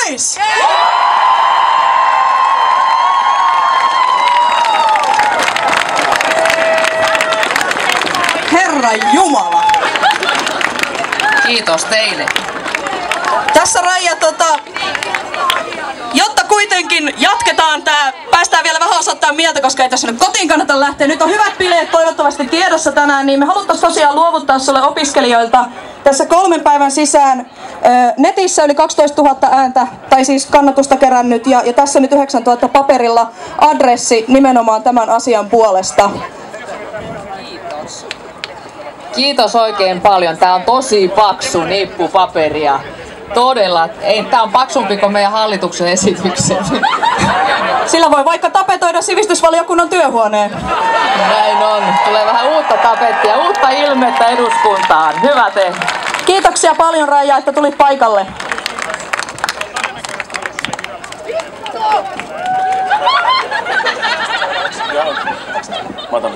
pois! Herra Jumala! Kiitos teille. Tässä Raija, jotta kuitenkin jatketaan päästään vielä vähän osoittaa mieltä, koska ei tässä nyt kotiin kannata lähteä. Nyt on hyvät bileet toivottavasti tiedossa tänään, niin me haluttaisiin tosiaan luovuttaa sulle opiskelijoilta tässä 3 päivän sisään netissä yli 12 000 ääntä, tai siis kannatusta kerännyt, ja tässä nyt 9 000 paperilla adressi nimenomaan tämän asian puolesta. Kiitos oikein paljon. Tää on tosi paksu nippu paperia. Todella. Tää on paksumpi kuin meidän hallituksen esitykset. Sillä voi vaikka tapetoida sivistysvaliokunnan työhuoneen. Näin on. Tulee vähän uutta tapettia, uutta ilmettä eduskuntaan. Hyvä te. Kiitoksia paljon Raija, että tulit paikalle. Mä otan